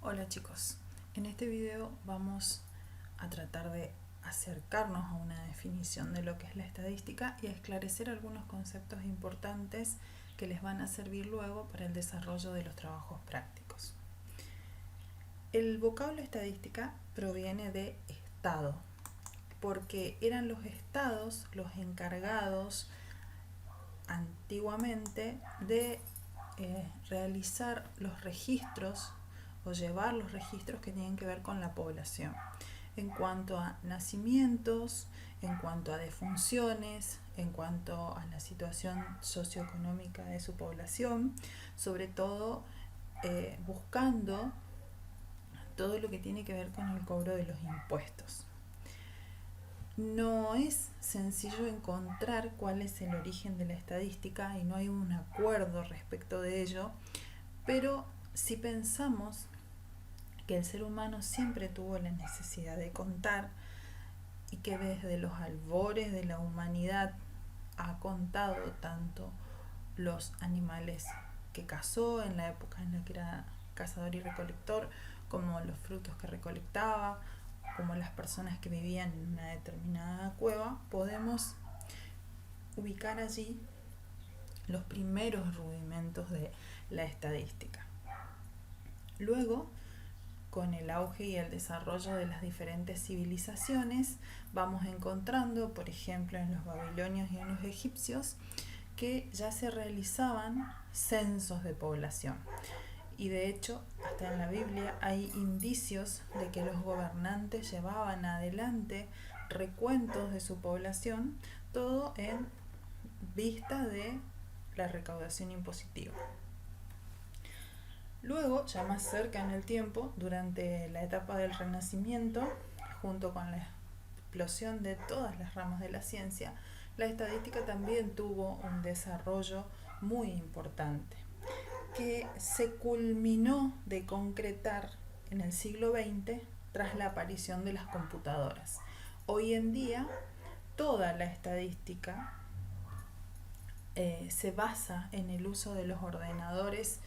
Hola chicos, en este video vamos a tratar de acercarnos a una definición de lo que es la estadística y a esclarecer algunos conceptos importantes que les van a servir luego para el desarrollo de los trabajos prácticos. El vocablo estadística proviene de estado, porque eran los estados los encargados antiguamente de realizar los registros o llevar los registros que tienen que ver con la población en cuanto a nacimientos, en cuanto a defunciones, en cuanto a la situación socioeconómica de su población, sobre todo buscando todo lo que tiene que ver con el cobro de los impuestos. No es sencillo encontrar cuál es el origen de la estadística y no hay un acuerdo respecto de ello, pero si pensamos que el ser humano siempre tuvo la necesidad de contar y que desde los albores de la humanidad ha contado tanto los animales que cazó en la época en la que era cazador y recolector, como los frutos que recolectaba, como las personas que vivían en una determinada cueva, podemos ubicar allí los primeros rudimentos de la estadística. Luego, con el auge y el desarrollo de las diferentes civilizaciones, vamos encontrando, por ejemplo, en los babilonios y en los egipcios, que ya se realizaban censos de población. Y de hecho, hasta en la Biblia hay indicios de que los gobernantes llevaban adelante recuentos de su población, todo en vista de la recaudación impositiva. Luego, ya más cerca en el tiempo, durante la etapa del Renacimiento, junto con la explosión de todas las ramas de la ciencia, la estadística también tuvo un desarrollo muy importante, que se culminó de concretar en el siglo XX tras la aparición de las computadoras. Hoy en día, toda la estadística se basa en el uso de los ordenadores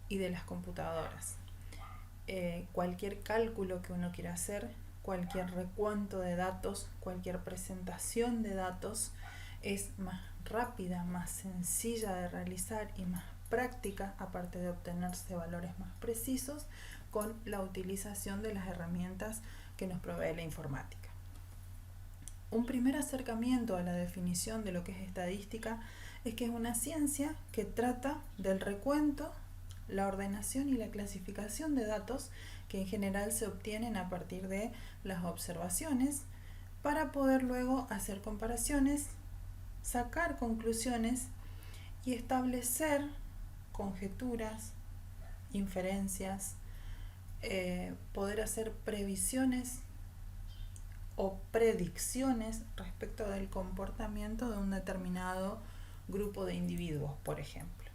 y de las computadoras. Cualquier cálculo que uno quiera hacer, cualquier recuento de datos, cualquier presentación de datos es más rápida, más sencilla de realizar y más práctica, aparte de obtenerse valores más precisos, con la utilización de las herramientas que nos provee la informática. Un primer acercamiento a la definición de lo que es estadística es que es una ciencia que trata del recuento, la ordenación y la clasificación de datos que en general se obtienen a partir de las observaciones para poder luego hacer comparaciones, sacar conclusiones y establecer conjeturas, inferencias, poder hacer previsiones o predicciones respecto del comportamiento de un determinado grupo de individuos, por ejemplo.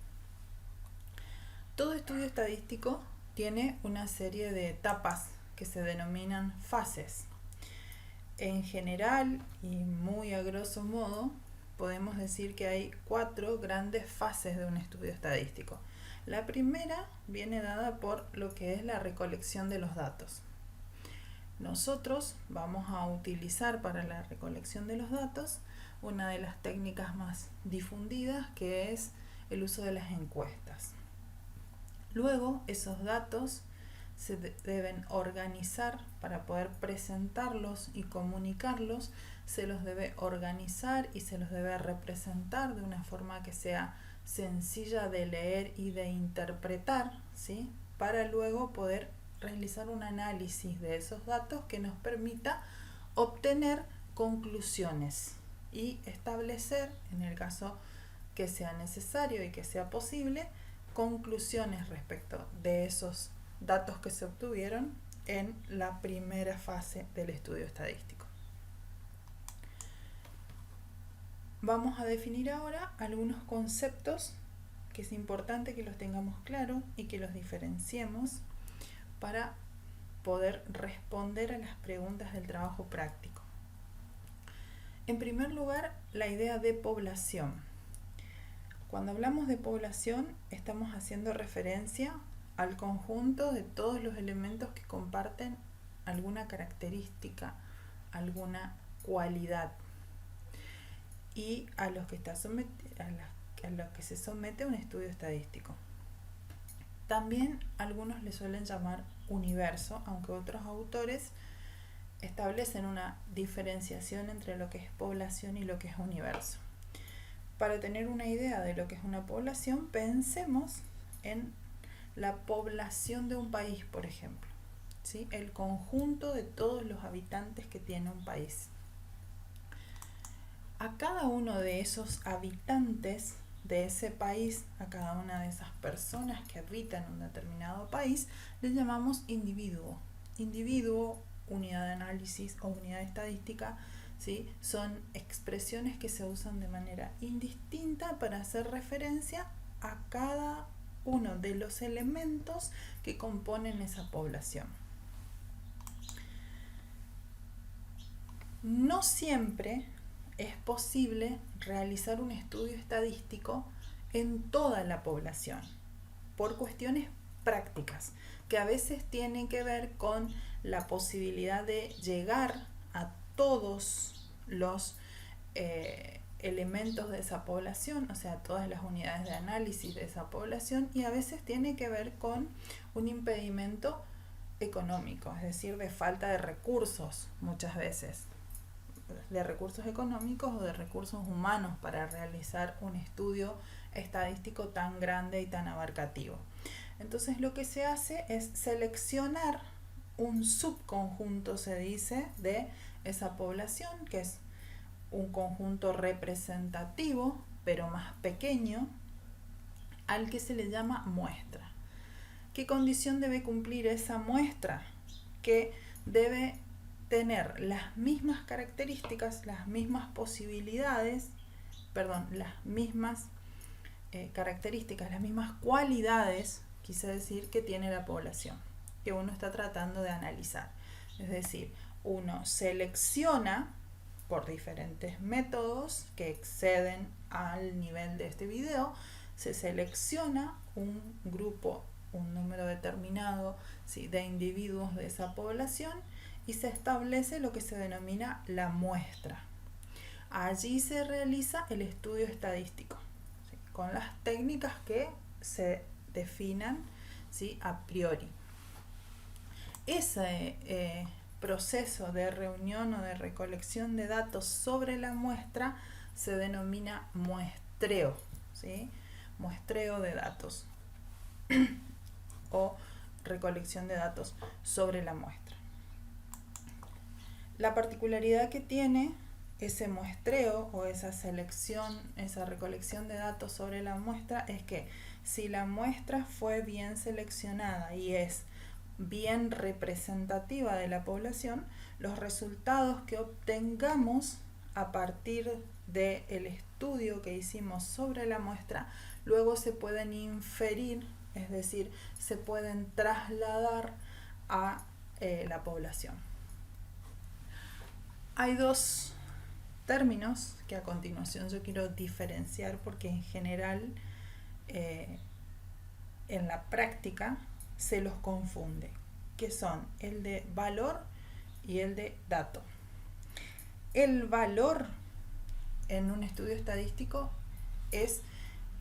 Todo estudio estadístico tiene una serie de etapas que se denominan fases. En general y muy a grosso modo, podemos decir que hay 4 grandes fases de un estudio estadístico. La primera viene dada por lo que es la recolección de los datos. Nosotros vamos a utilizar para la recolección de los datos una de las técnicas más difundidas, que es el uso de las encuestas. Luego, esos datos se deben organizar para poder presentarlos y comunicarlos. Se los debe organizar y se los debe representar de una forma que sea sencilla de leer y de interpretar, ¿sí? Para luego poder realizar un análisis de esos datos que nos permita obtener conclusiones y establecer, en el caso que sea necesario y que sea posible, conclusiones respecto de esos datos que se obtuvieron en la primera fase del estudio estadístico. Vamos a definir ahora algunos conceptos que es importante que los tengamos claros y que los diferenciemos para poder responder a las preguntas del trabajo práctico. En primer lugar, la idea de población. Cuando hablamos de población, estamos haciendo referencia al conjunto de todos los elementos que comparten alguna característica, alguna cualidad, y a los que se somete a un estudio estadístico. También algunos le suelen llamar universo, aunque otros autores establecen una diferenciación entre lo que es población y lo que es universo. Para tener una idea de lo que es una población, pensemos en la población de un país, por ejemplo, ¿sí? El conjunto de todos los habitantes que tiene un país. A cada uno de esos habitantes de ese país, a cada una de esas personas que habitan un determinado país, le llamamos individuo. Individuo, unidad de análisis o unidad estadística, ¿sí? Son expresiones que se usan de manera indistinta para hacer referencia a cada uno de los elementos que componen esa población. No siempre es posible realizar un estudio estadístico en toda la población, por cuestiones prácticas, que a veces tienen que ver con la posibilidad de llegar a todos los elementos de esa población, o sea, todas las unidades de análisis de esa población, y a veces tiene que ver con un impedimento económico, es decir, de falta de recursos, muchas veces, de recursos económicos o de recursos humanos para realizar un estudio estadístico tan grande y tan abarcativo. Entonces lo que se hace es seleccionar un subconjunto, se dice, de esa población, que es un conjunto representativo, pero más pequeño, al que se le llama muestra. ¿Qué condición debe cumplir esa muestra? Que debe tener las mismas características, las mismas posibilidades, las mismas características, las mismas cualidades, quise decir, que tiene la población que uno está tratando de analizar. Es decir, uno selecciona por diferentes métodos que exceden al nivel de este video, se selecciona un grupo, un número determinado, ¿sí?, de individuos de esa población, y se establece lo que se denomina la muestra. Allí se realiza el estudio estadístico, ¿sí?, con las técnicas que se definan, ¿sí?, a priori. Ese proceso de reunión o de recolección de datos sobre la muestra se denomina muestreo, ¿sí?, muestreo de datos o recolección de datos sobre la muestra. La particularidad que tiene ese muestreo o esa selección, esa recolección de datos sobre la muestra, es que si la muestra fue bien seleccionada y es bien representativa de la población, los resultados que obtengamos a partir del estudio que hicimos sobre la muestra, luego se pueden inferir, es decir, se pueden trasladar a la población. Hay dos términos que a continuación yo quiero diferenciar porque en general en la práctica se los confunde, que son el de valor y el de dato. El valor en un estudio estadístico es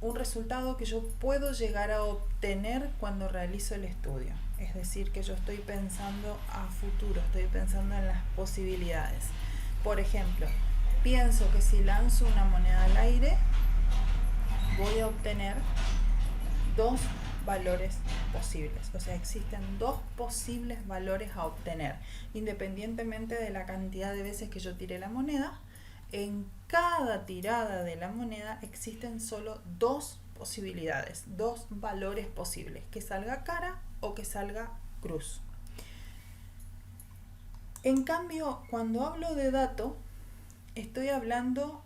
un resultado que yo puedo llegar a obtener cuando realizo el estudio. Es decir, que yo estoy pensando a futuro, estoy pensando en las posibilidades. Por ejemplo, pienso que si lanzo una moneda al aire, voy a obtener dos valores posibles. O sea, existen dos posibles valores a obtener. Independientemente de la cantidad de veces que yo tire la moneda, en cada tirada de la moneda existen solo dos posibilidades, dos valores posibles, que salga cara o que salga cruz. En cambio, cuando hablo de dato, estoy hablando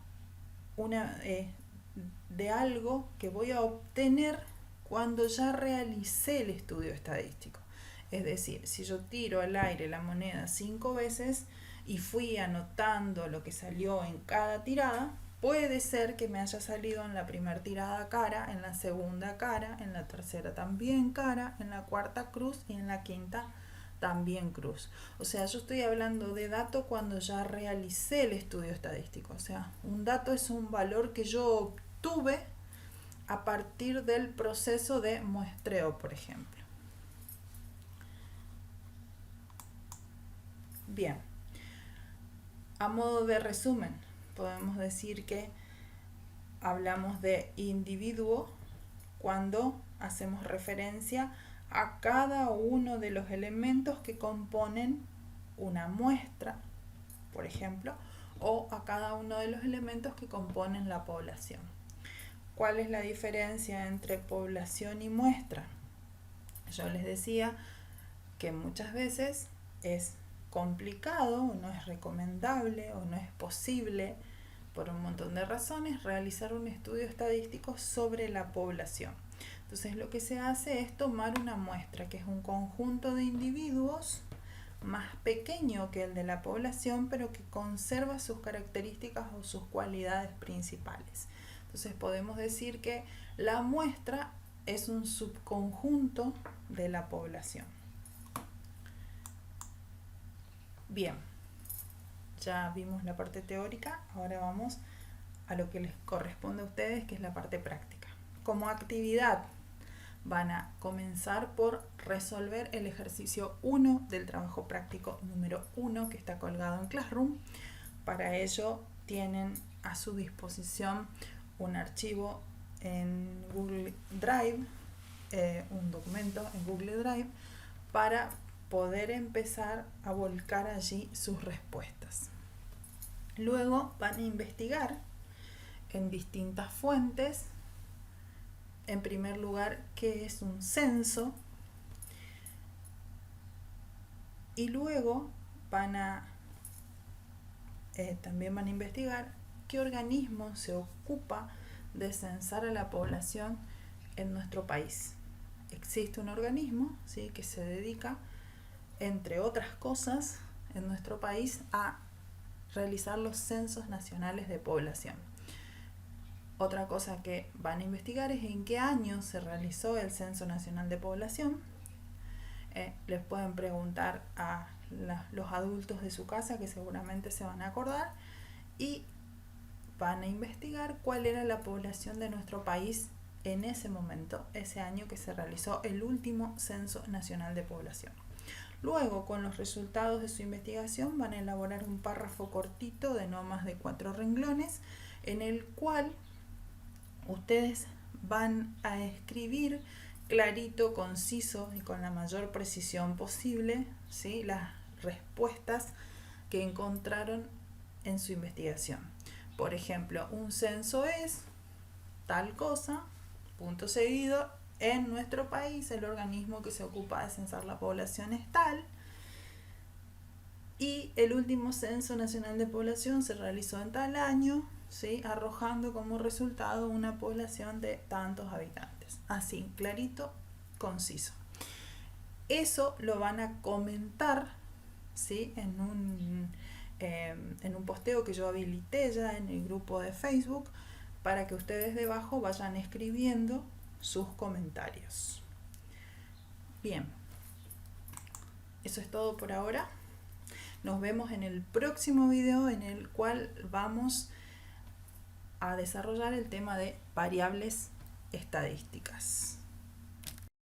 de algo que voy a obtener cuando ya realicé el estudio estadístico. Es decir, si yo tiro al aire la moneda 5 veces y fui anotando lo que salió en cada tirada, puede ser que me haya salido en la primera tirada cara, en la segunda cara, en la tercera también cara, en la cuarta cruz y en la quinta también cruz. O sea, yo estoy hablando de dato cuando ya realicé el estudio estadístico. O sea, un dato es un valor que yo obtuve a partir del proceso de muestreo, por ejemplo. Bien, a modo de resumen, podemos decir que hablamos de individuo cuando hacemos referencia a cada uno de los elementos que componen una muestra, por ejemplo, o a cada uno de los elementos que componen la población. ¿Cuál es la diferencia entre población y muestra? Yo les decía que muchas veces es complicado, no es recomendable o no es posible, por un montón de razones, realizar un estudio estadístico sobre la población. Entonces lo que se hace es tomar una muestra, que es un conjunto de individuos más pequeño que el de la población, pero que conserva sus características o sus cualidades principales. Entonces podemos decir que la muestra es un subconjunto de la población. Bien, ya vimos la parte teórica, ahora vamos a lo que les corresponde a ustedes, que es la parte práctica. Como actividad, van a comenzar por resolver el ejercicio 1 del trabajo práctico número 1 que está colgado en Classroom. Para ello tienen a su disposición un archivo en Google Drive, un documento en Google Drive, para poder empezar a volcar allí sus respuestas. Luego van a investigar en distintas fuentes. En primer lugar, ¿qué es un censo? Y luego también van a investigar qué organismo se ocupa de censar a la población en nuestro país. Existe un organismo, ¿sí?, que se dedica, entre otras cosas, en nuestro país a realizar los censos nacionales de población. Otra cosa que van a investigar es en qué año se realizó el Censo Nacional de Población. Les pueden preguntar a los adultos de su casa, que seguramente se van a acordar, y van a investigar cuál era la población de nuestro país en ese momento, ese año que se realizó el último Censo Nacional de Población. Luego, con los resultados de su investigación, van a elaborar un párrafo cortito de no más de 4 renglones, en el cual ustedes van a escribir clarito, conciso y con la mayor precisión posible, ¿sí?, las respuestas que encontraron en su investigación. Por ejemplo, un censo es tal cosa, punto seguido, en nuestro país el organismo que se ocupa de censar la población es tal, y el último Censo Nacional de Población se realizó en tal año, ¿sí?, arrojando como resultado una población de tantos habitantes. Así, clarito, conciso. Eso lo van a comentar, ¿sí?, en un posteo que yo habilité ya en el grupo de Facebook, para que ustedes debajo vayan escribiendo sus comentarios. Bien, eso es todo por ahora. Nos vemos en el próximo video, en el cual vamos a desarrollar el tema de variables estadísticas.